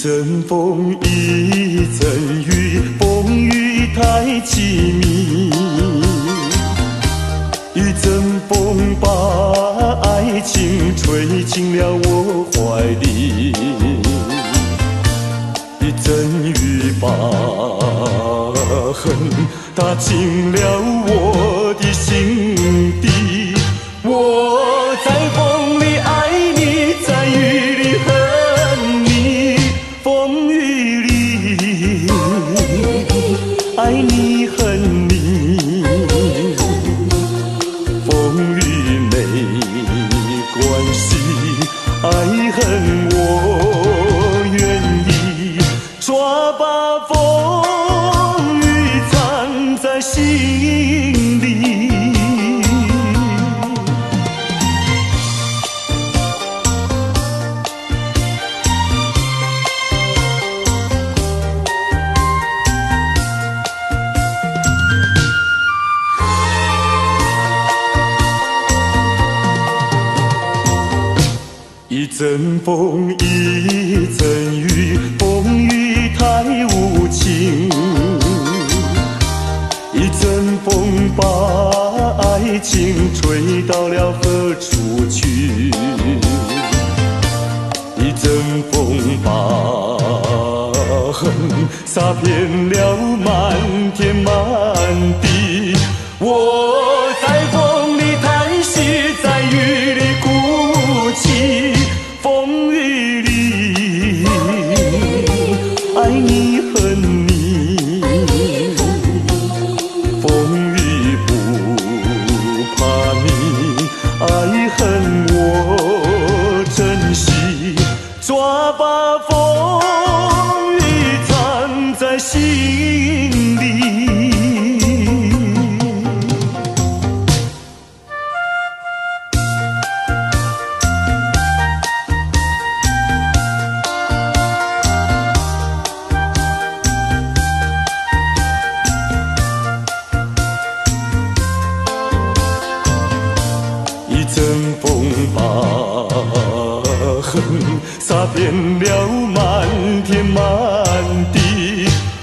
阵风，一阵雨，风雨太凄迷。一阵风把爱情吹进了我怀里，一阵雨把恨打进了我的心底。我在风里爱你，在雨里恨你，风雨里爱你恨你，风雨没关系，爱恨我愿意，抓把风雨藏在心里。一阵风，一阵雨，风雨太无情。一阵风把爱情吹到了何处去？一阵风把恨洒遍了满天满地。我在风里叹息，在雨里哭泣，风雨里爱你恨你，风雨不怕你，爱恨我珍惜，抓把风雨藏在心里。一阵风把恨洒遍了满天满地。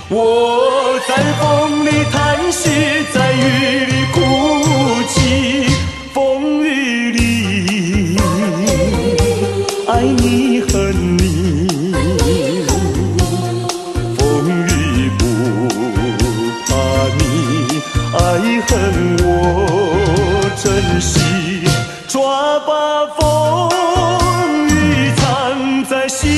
我在风里叹息，在雨里哭泣，风雨里爱你恨你，风雨不怕你，爱恨我珍惜，抓把风雨藏在心里。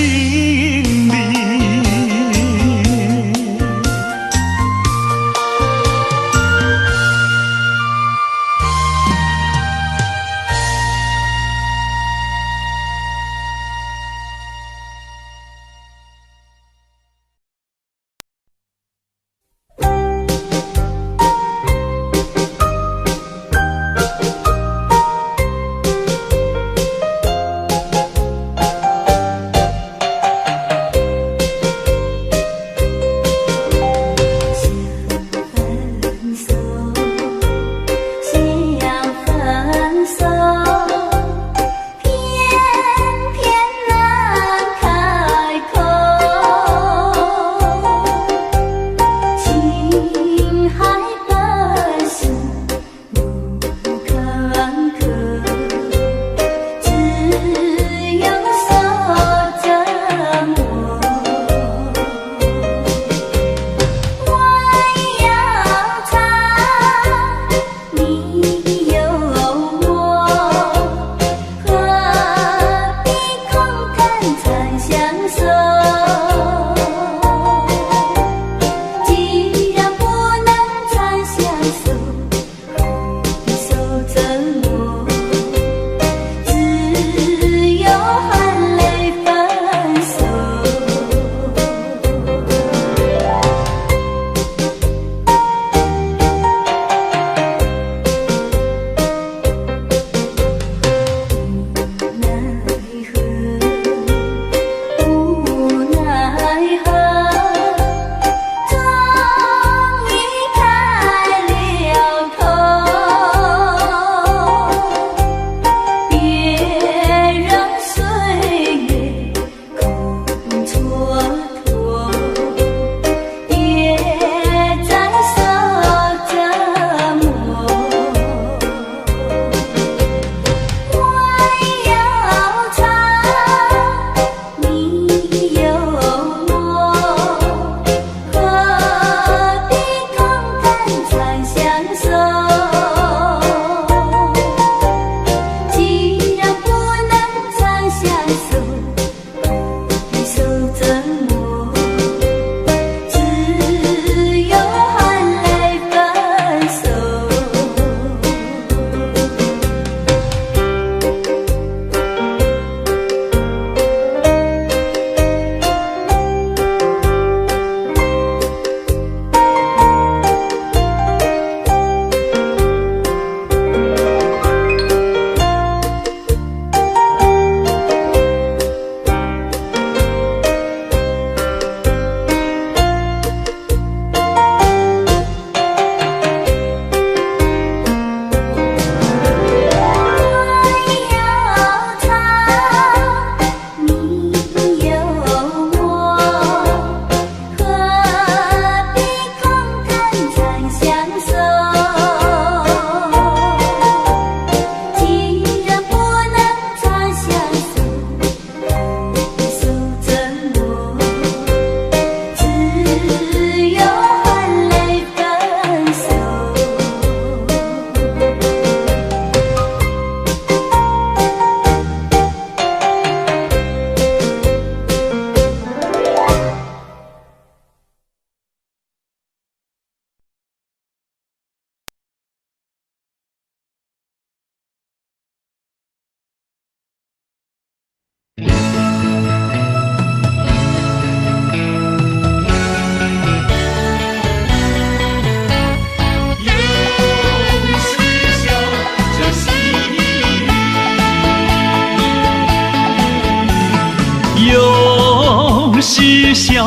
下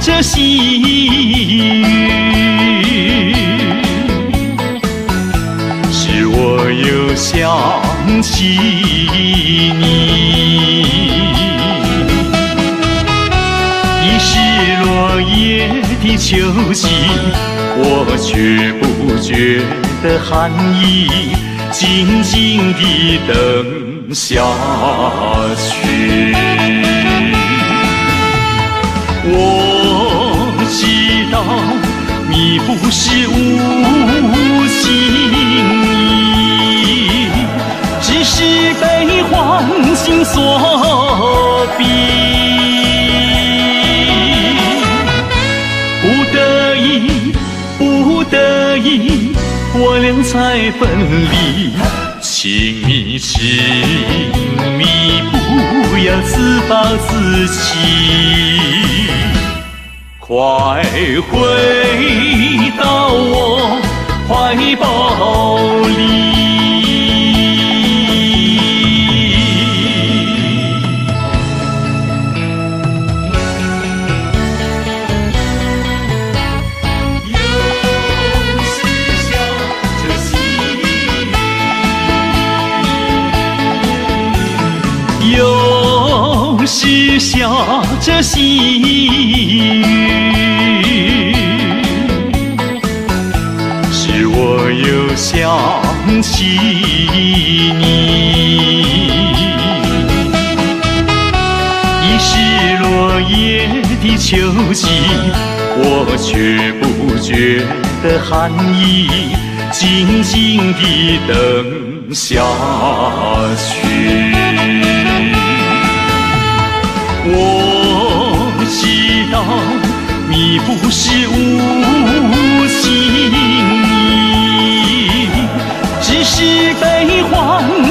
着细雨，使我又想起你。已是落叶的秋季，我却不觉得寒意，静静地等下去。我知道你不是无情意，只是被欢心所逼。不得已，我俩才分离。请你，请你不要自暴自弃，快回到我怀抱里。又是下着细雨，使我又想起你。已是落叶的秋季，我却不觉得寒意，静静地等下去。我知道你不是无情意，只是被欢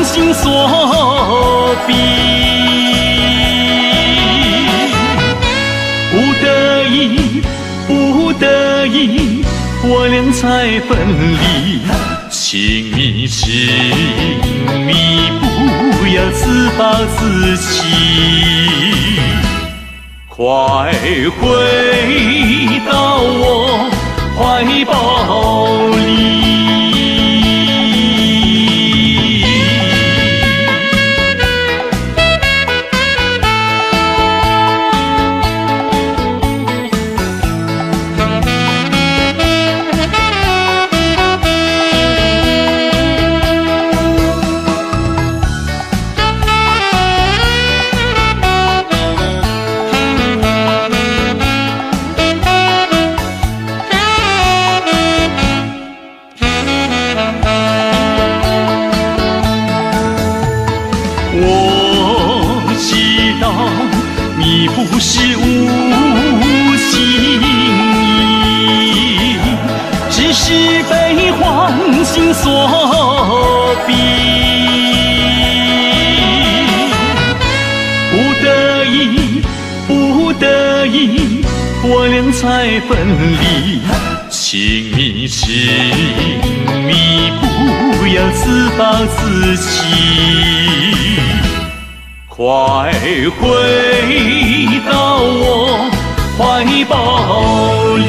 心所逼。不得已，我俩才分离。请你，请你不要自暴自弃，快回到我怀抱里。我知道你不是无情意，只是被欢心所逼。不得已，我俩才分离。请你，请你不要自暴自弃，快回到我怀抱里。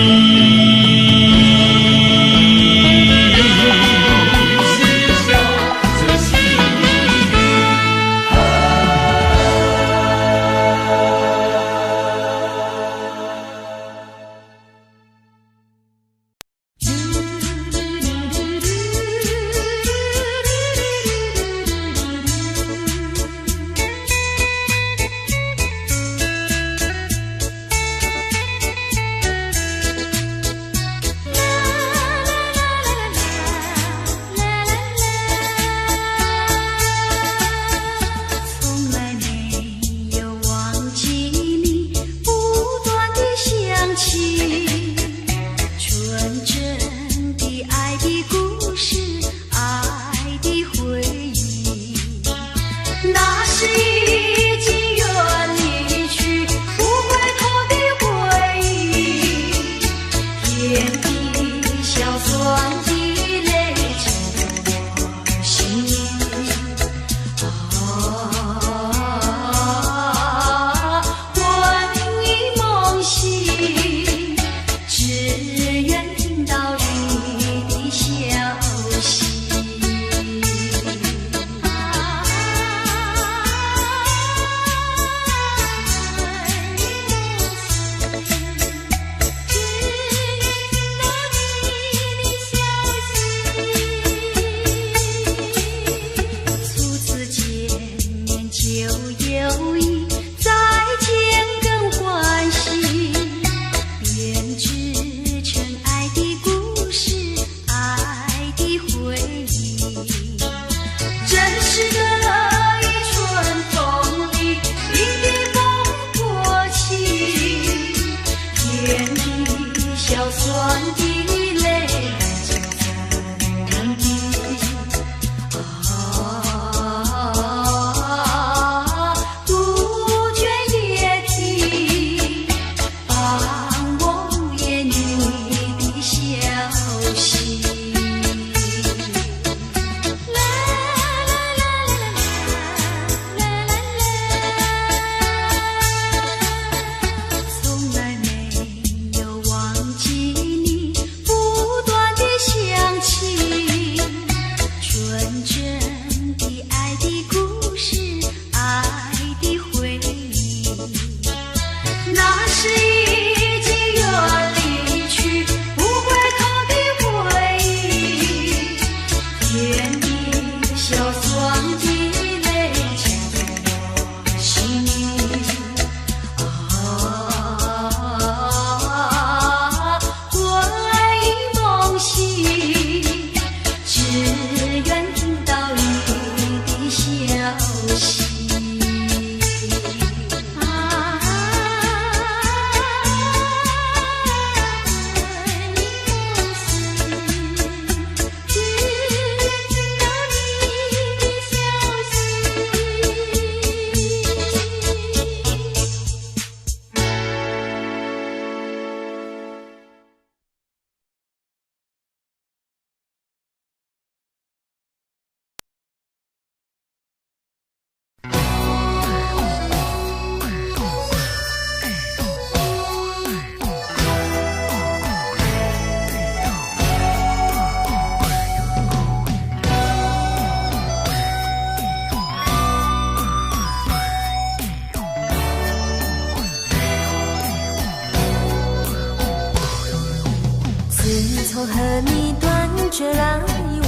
从和你断绝来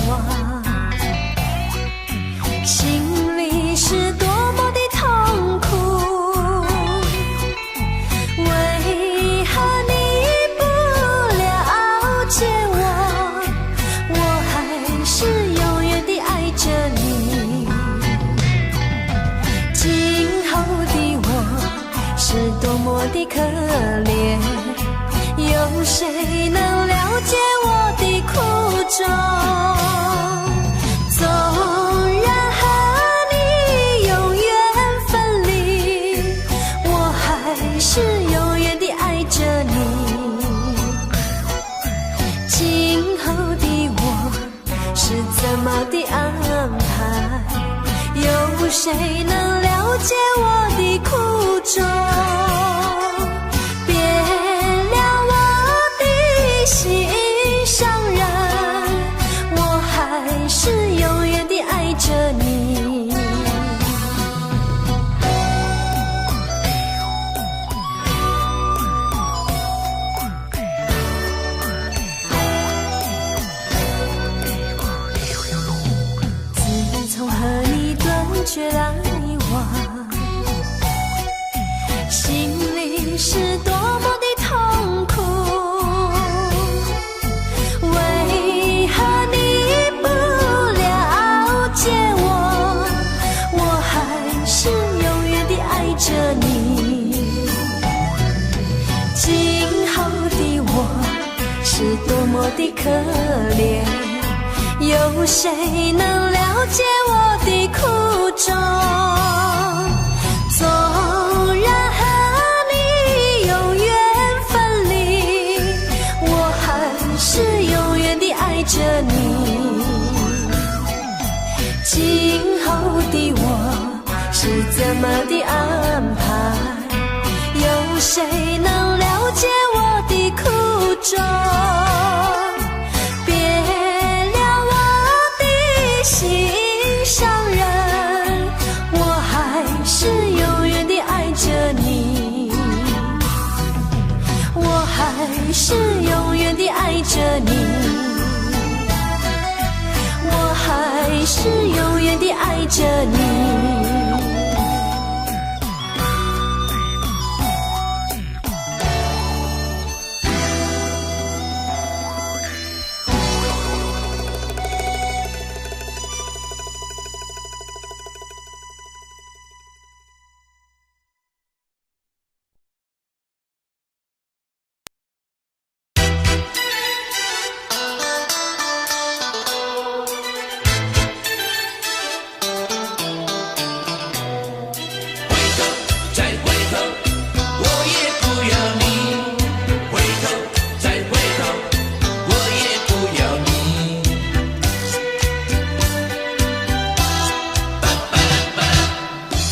往，心里是多么的痛苦。为何你不了解我？我还是永远地爱着你。今后的我是多么的可怜，有谁能了解我的苦衷？纵然和你永远分离，我还是永远地爱着你。今后的我是怎么的安排？有谁能了解我的苦衷？心上人，我还是永远地爱着你。自从和你断绝来往，心里是多么的痛苦。着你，今后的我是多么的可怜，有谁能了解我的苦衷？纵然和你永远分离，我还是永远地爱着你。今后的我是怎么的安排？有谁能了解我的苦衷？别了我的心上人，我还是永远地爱着你。我还是永远地爱着你。我还是永远地爱着你。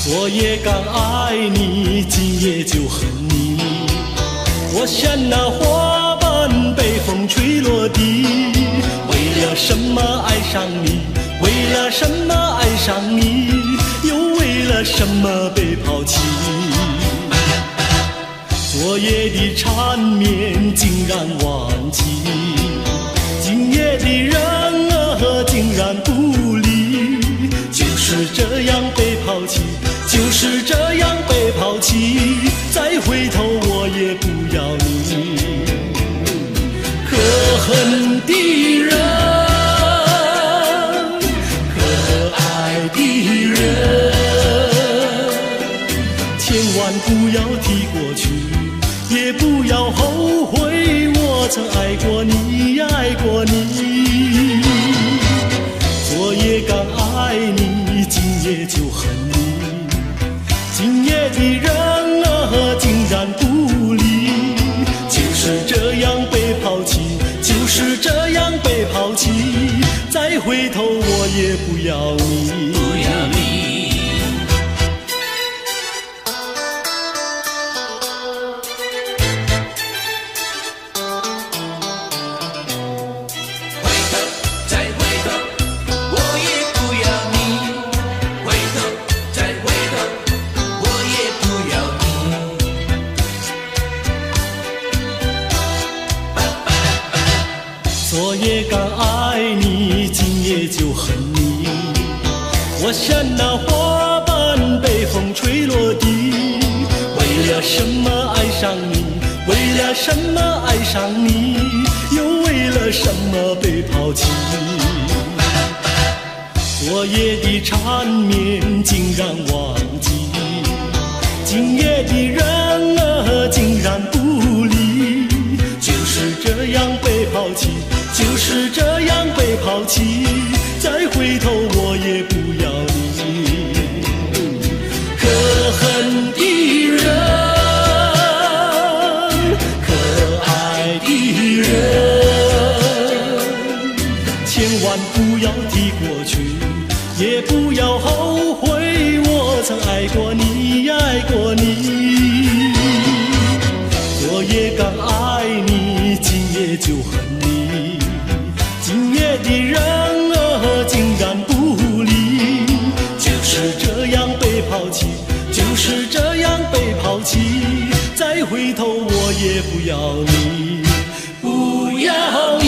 我也刚爱你，今夜就恨你。我像那花瓣被风吹落地，为了什么爱上你？为了什么爱上你，又为了什么被抛弃？昨夜的缠绵竟然忘记，今夜的人儿竟然不理，就是这样被抛弃，就是这样被抛弃，再回头我也不要你。可恨的人，可爱的人，千万不要提过去，也不要后悔，我曾爱过你，爱过你。昨夜刚爱你，今夜就恨你。今夜的人儿竟然不理，就是这样被抛弃，就是这样被抛弃，再回头我也不要你，不要你。昨夜刚爱你，今夜就恨你。我像那花瓣被风吹落地，为了什么爱上你？为了什么爱上你？又为了什么被抛弃？昨夜的缠绵竟然忘记，今夜的人儿竟然不理，就是这样被抛弃，就是这样被抛弃，再回头我也不要你。可恨的人，可爱的人，千万不要提过去，也不要后悔，我曾爱过你，爱过你。昨夜刚爱你，今夜就恨你。今夜的人儿竟然不理，就是这样被抛弃，就是这样被抛弃，再回头我也不要你，不要你。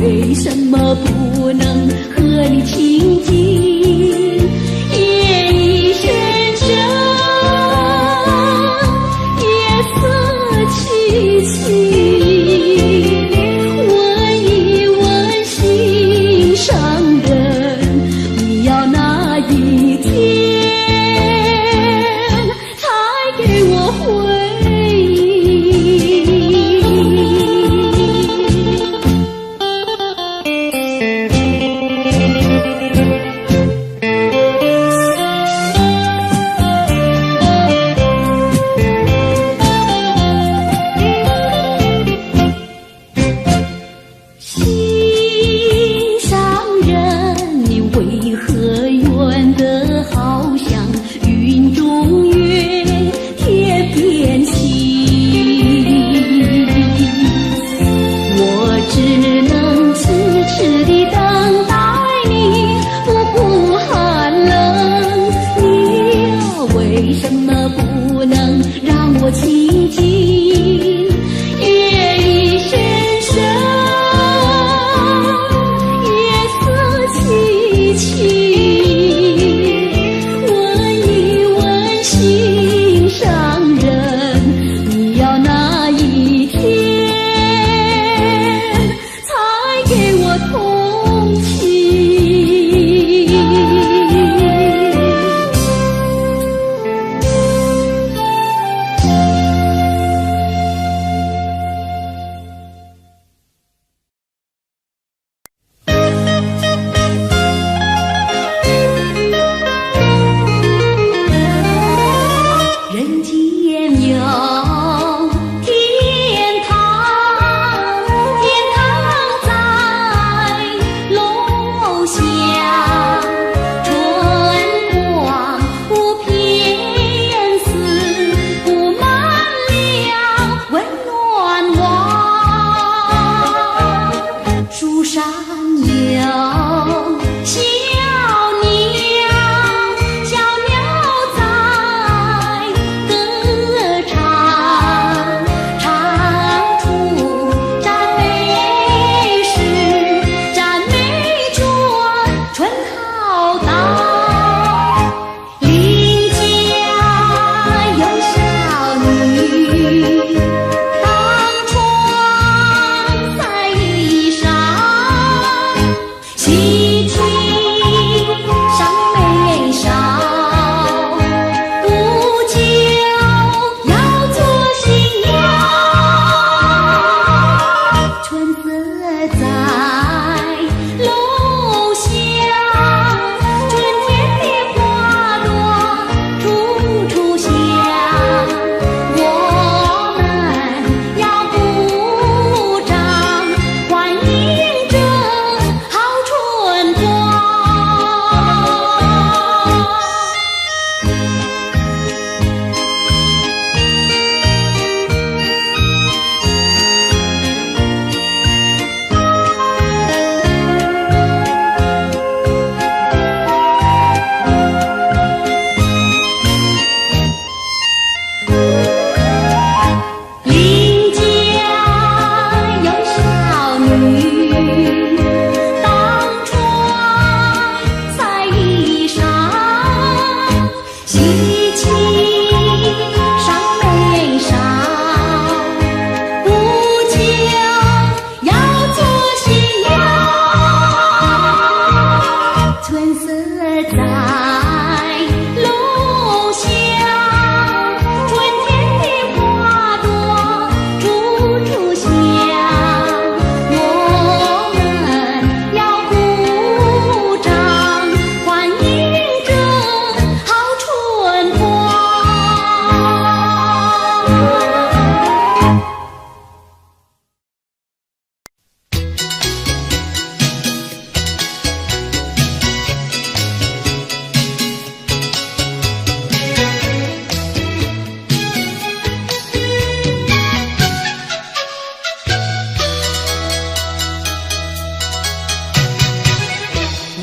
为什么不能和你亲近？夜已深深，夜色凄凄。问一问心上人，你要哪一天才给我回？为什么不能让我亲近？夜已深深，夜色凄凄，问一问心上人，你要哪一天才给我同情？人间有天堂，天堂在楼下，春光不偏似，布满了温暖网。树上有小鸟，小鸟在歌唱，唱出赞美诗，赞美着春浩荡。邻家有小女，当窗晒衣裳，喜庆上眉梢，不久要做新娘。春色在楼下，春天的花朵处处香。我们要鼓掌，欢迎着好春光。邻家有小女，当窗晒衣裳，喜庆上眉梢，不久要做新娘。春色在楼下，春天的花朵处处香。我们要鼓掌，欢迎着好春光。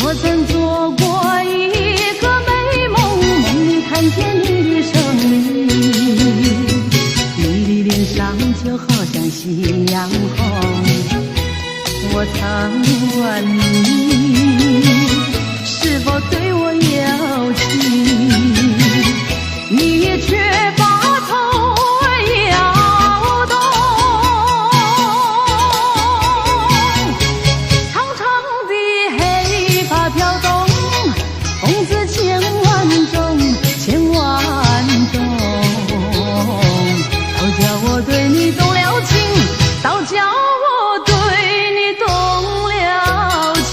我曾做过一个美梦，梦里看见你的生命，你的脸上就好像夕阳红。我曾问你是否对我有情，你却把头摇动。长长的黑发飘动，风姿千万种，千万种。倒叫我对你动了情，倒叫我对你动了情。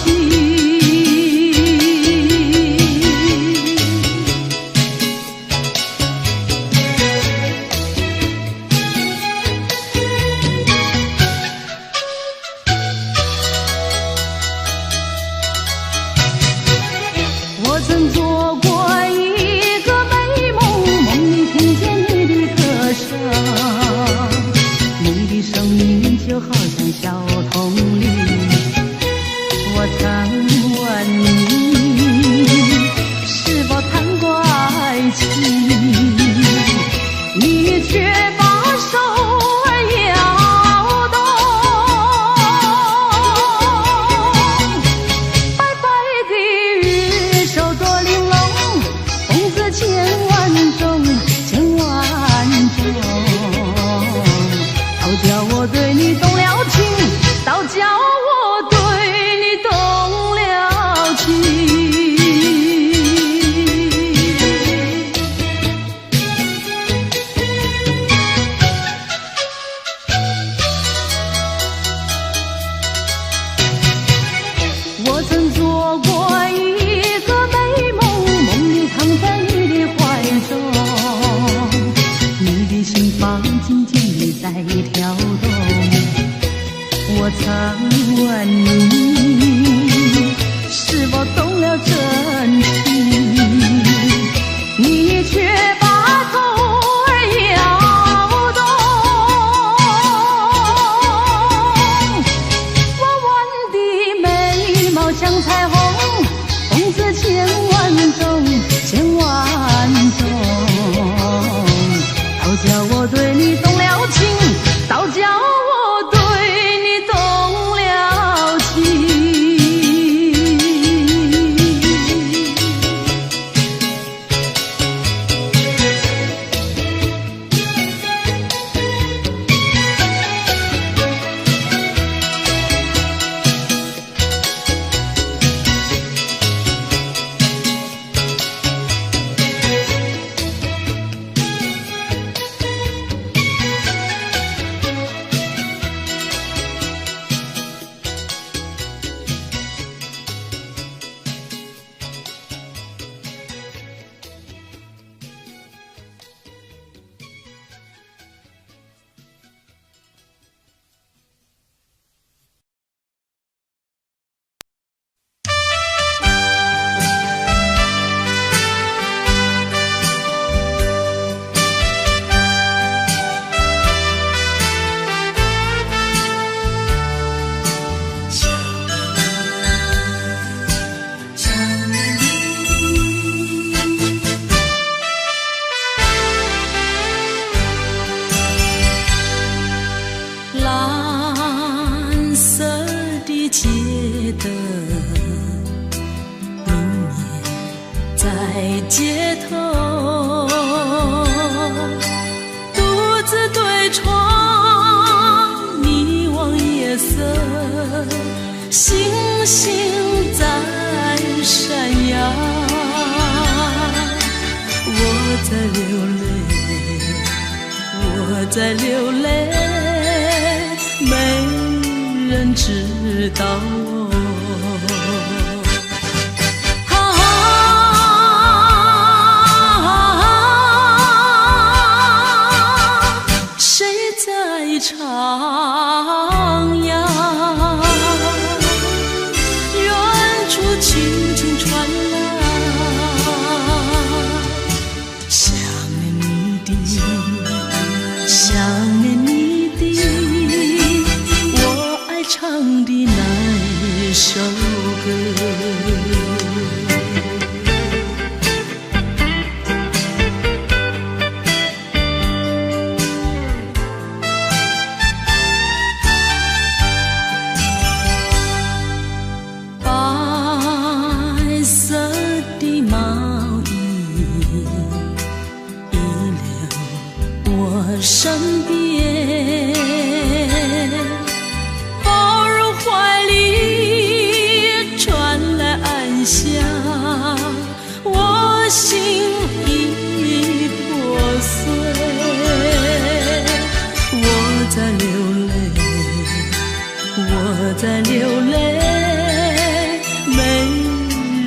得明年在街头，独自对窗迷望夜色，星星在闪耀，我在流泪，我在流泪，没人知道我。谁在唱呀？远处轻轻传来，想念你的，想念你的，我爱唱的那一首歌。身边，抱入怀里，传来暗香，我心已破碎。我在流泪，我在流泪，没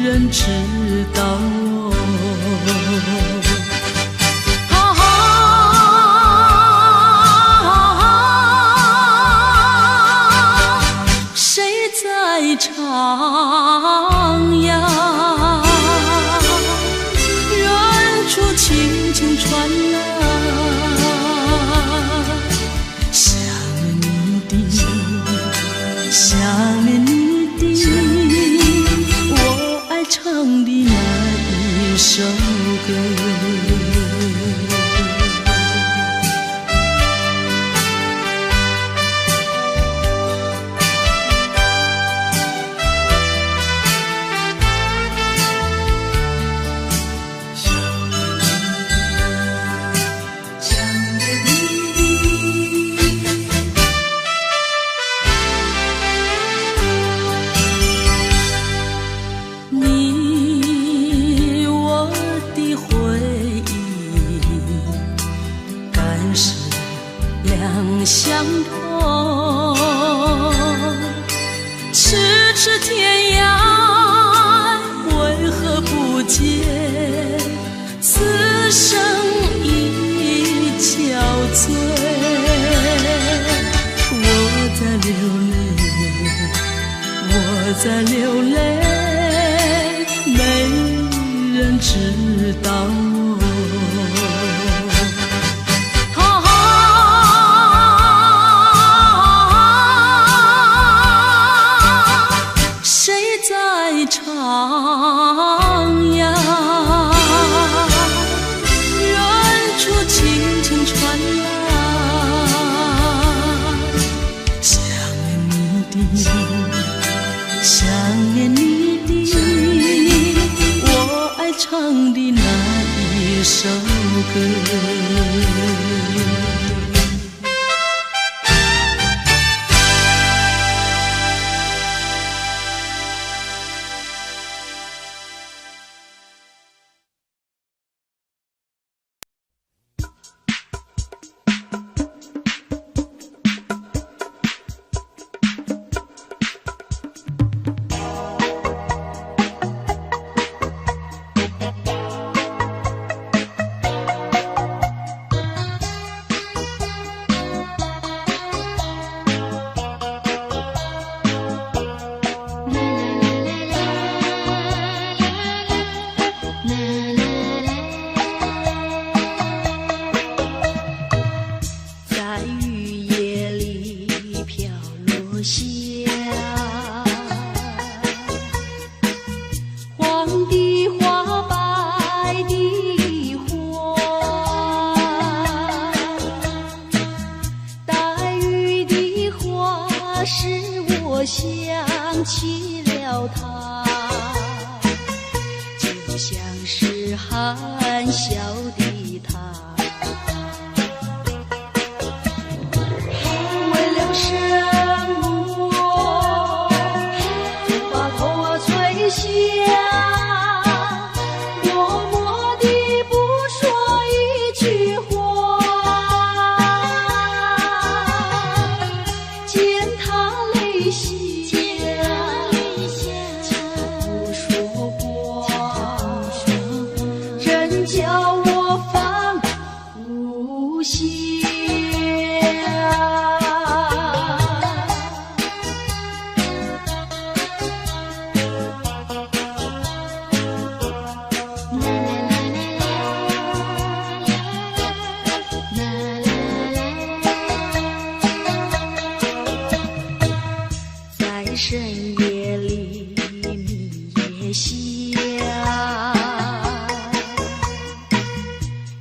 人知道我。唱呀，远处轻轻传来，想念你的，想念你的，我爱唱的那一首歌。相同，咫尺天涯，为何不见此生已憔悴？我在流泪，我在流泪，没人知道我。唱呀，远处轻轻传来，想念你的，想念你的，我爱唱的那一首歌。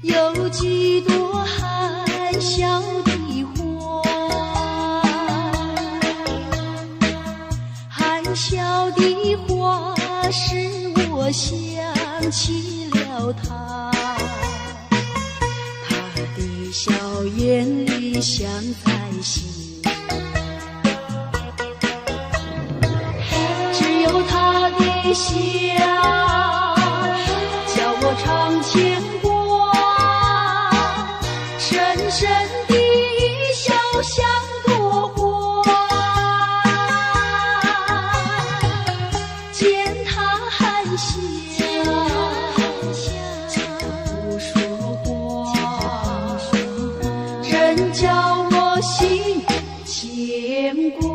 有几朵含笑的花，含笑的花使我想起了他，他的笑眼里像彩星，只有他的笑叫我常牵挂，深深的笑像朵花，见他含笑不说话，真叫我心牵挂。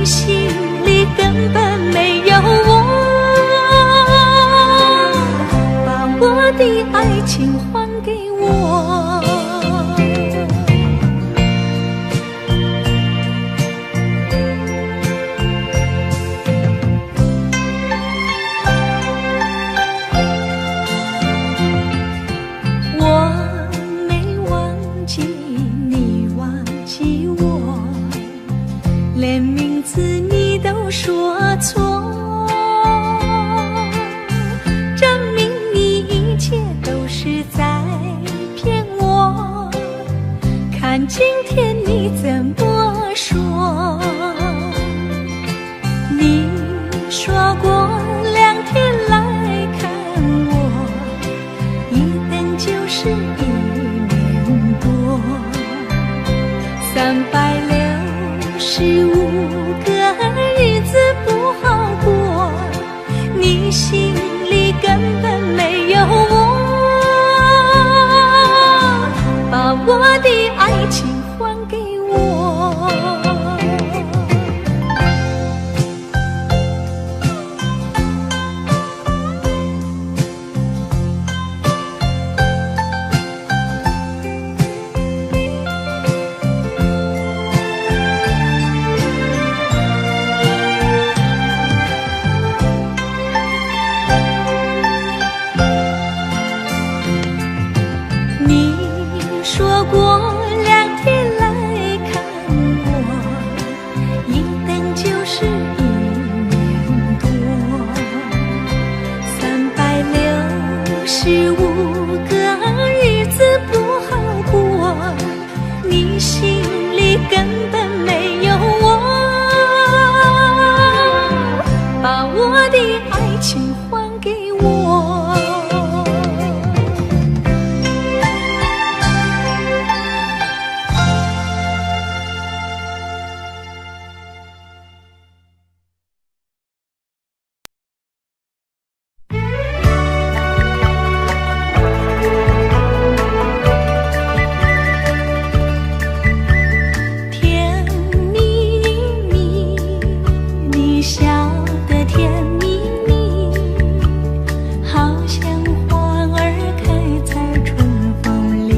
心里根本没有我，把我的爱情还给我。我没忘记你忘记我，连名字你都说错，证明你一切都是在骗我。看今天你怎么说？你说过2天来看我，一等就是1年多，365个日子不好过，你心里根本没有我，把我的爱情还给我。你说过2天来看我，一等就是1年多，365个日子不好过，你心里根本没有我，把我的爱情还给我。甜蜜蜜，你笑得甜蜜蜜，好像花儿开在春风里，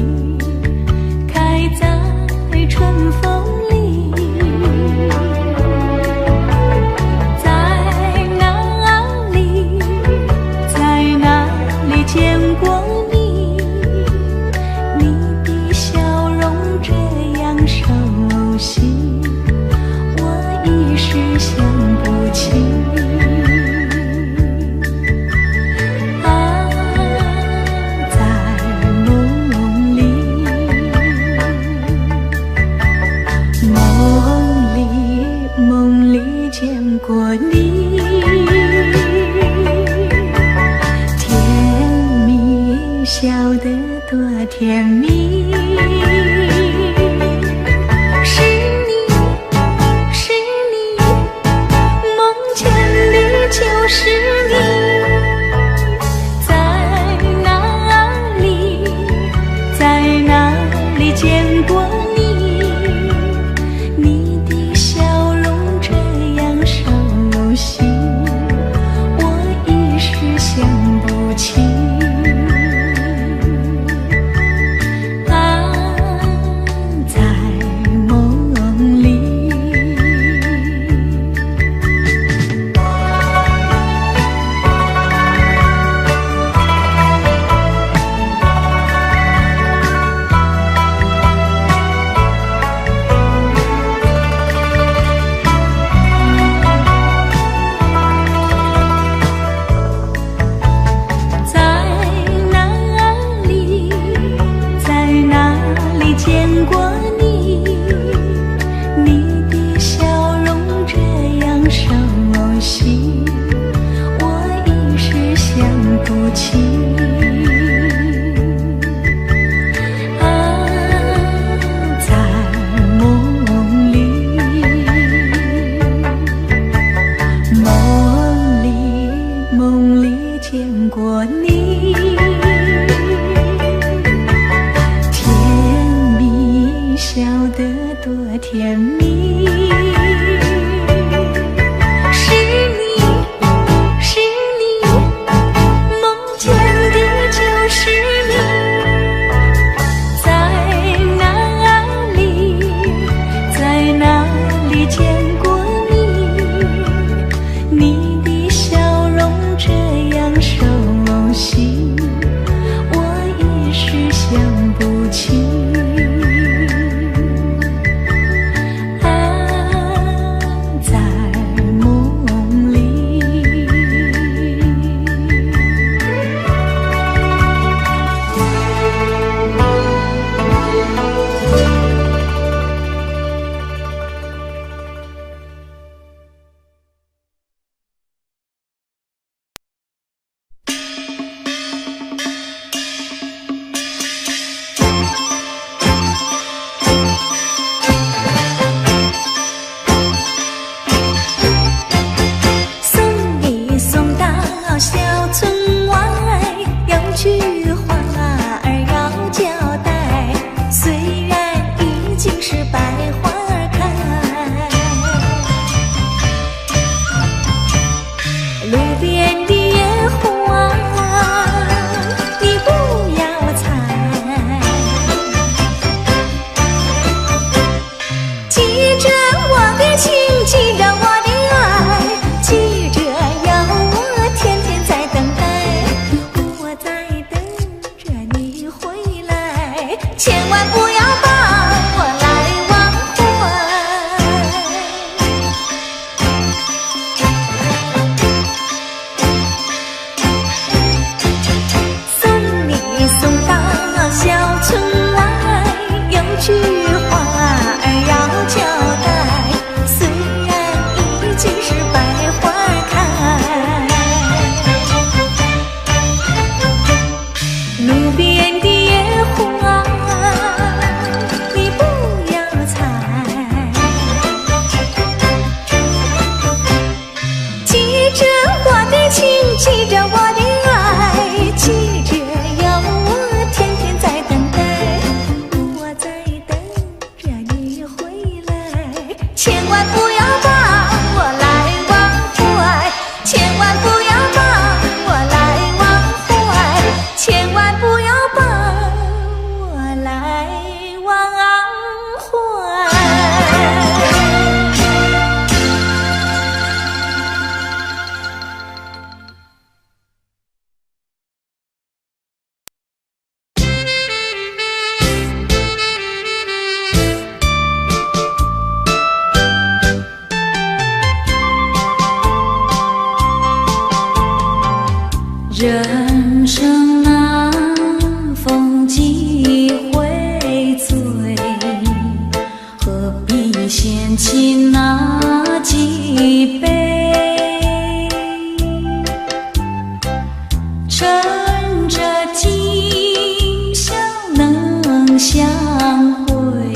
开在春风里。在哪里，在哪里见过你？你的笑容这样熟悉，我一时想不起。啊，在梦里，梦里见过你，甜蜜笑得多甜蜜。是你，是你，梦见的就是你。在哪里，在哪里见过你？你的笑容这样熟悉，我一时想不起。啊，在梦里。在哪里，在哪里见过你？你的笑容这样熟悉，我一时想不起。啊，在梦里，梦里见过你，甜蜜笑得多甜蜜。尽是百花开。路边的野花你不要采，记着我的情，记着我的爱，记着有我天天在等待，我在等着你回来，千万不要把我来忘怀，千万不要把我来忘怀，千万不要把我来忘怀。人生难逢几回醉，何必嫌弃那几杯？趁着今宵能相会，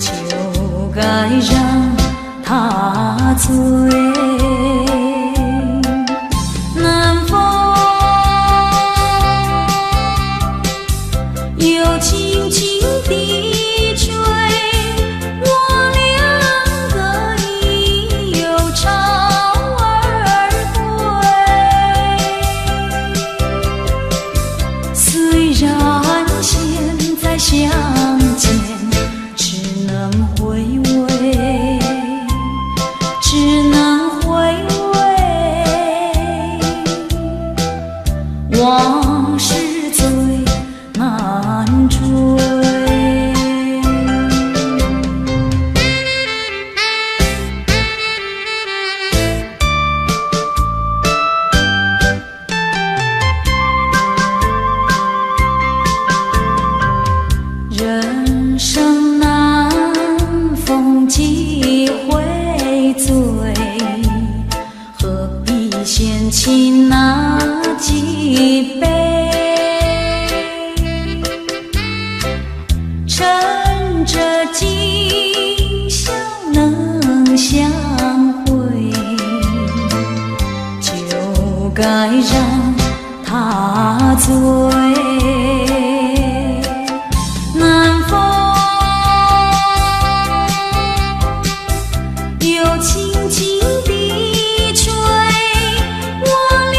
就该让他醉。又轻轻地吹，我两个已有巢儿归。虽然现在相见只能回味，只能回味，往事最难追。人生难逢几回醉，何必嫌弃那几杯？趁着今宵能相会，就该让他醉。南风又轻轻地吹，我两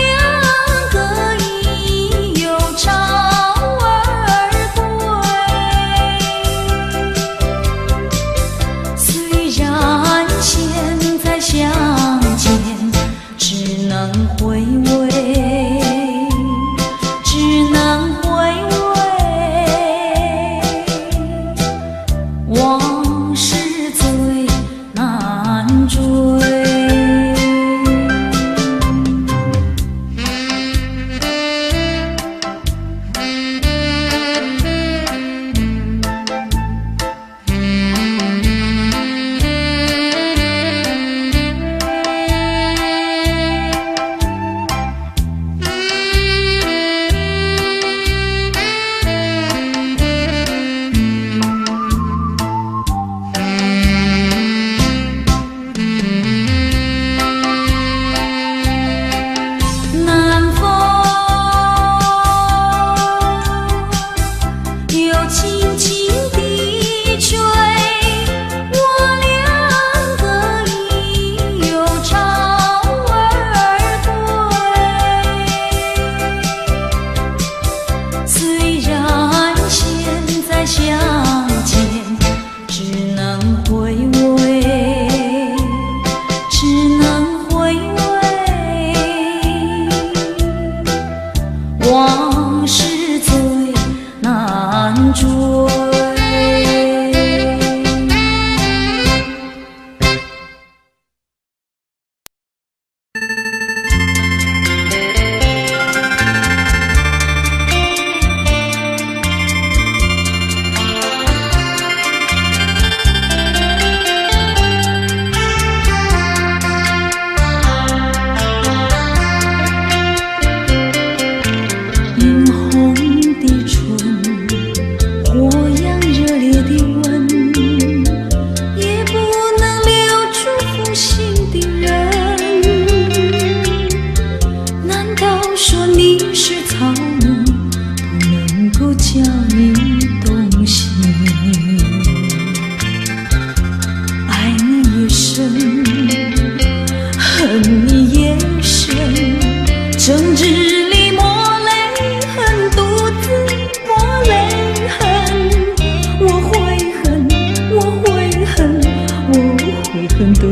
个已有巢儿归。虽然现在相见只能回味，只能回味，往事最难追。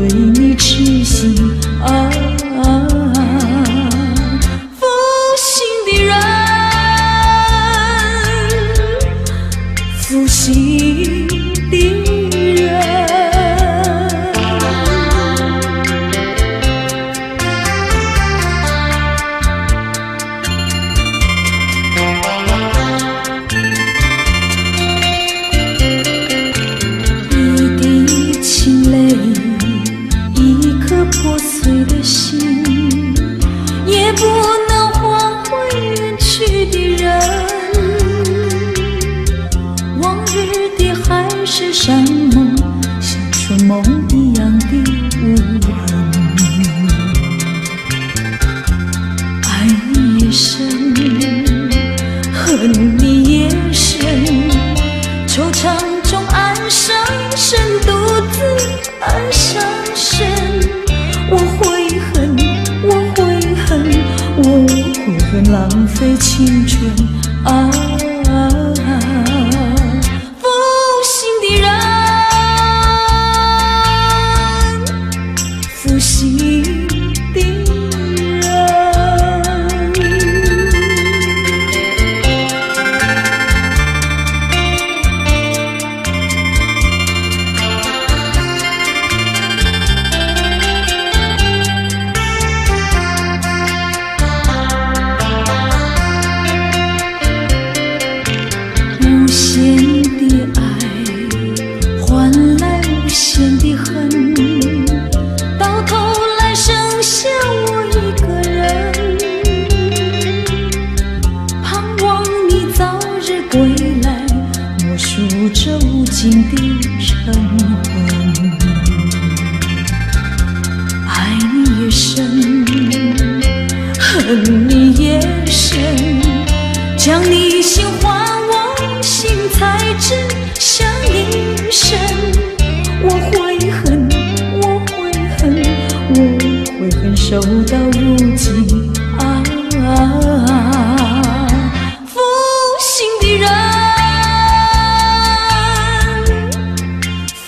你痴心啊，负心的人，负心的人。一滴清泪，一颗破碎的心，也不能换回远去的人。往日的海誓山盟，像春梦一样的无痕。爱你也深，恨你也深，惆怅中暗伤神，独自暗伤神。我悔恨，我悔恨，我悔恨浪费青春啊！负心的人，负心的人。无限的爱换来无限的恨，到头来剩下我一个人。盼望你早日归来，默数这无尽的晨昏。爱你也深，恨你也深，将你心还我心才知相依深。我悔恨，我悔恨，我悔恨守到如今啊！负心的人，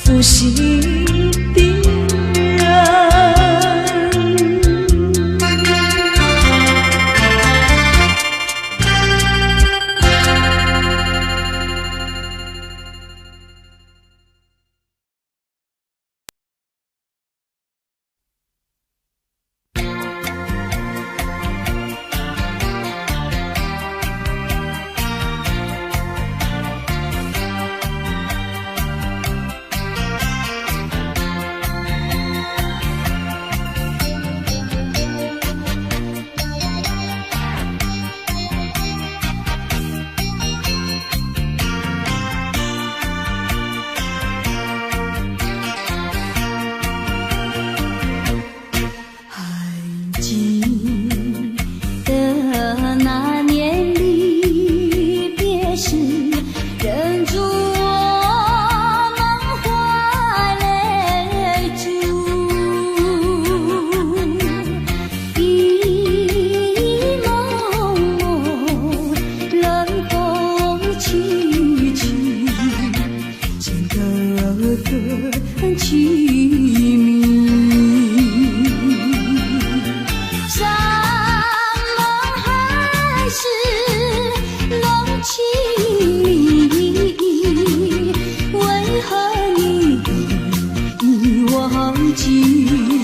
负心的人。为何你已忘记？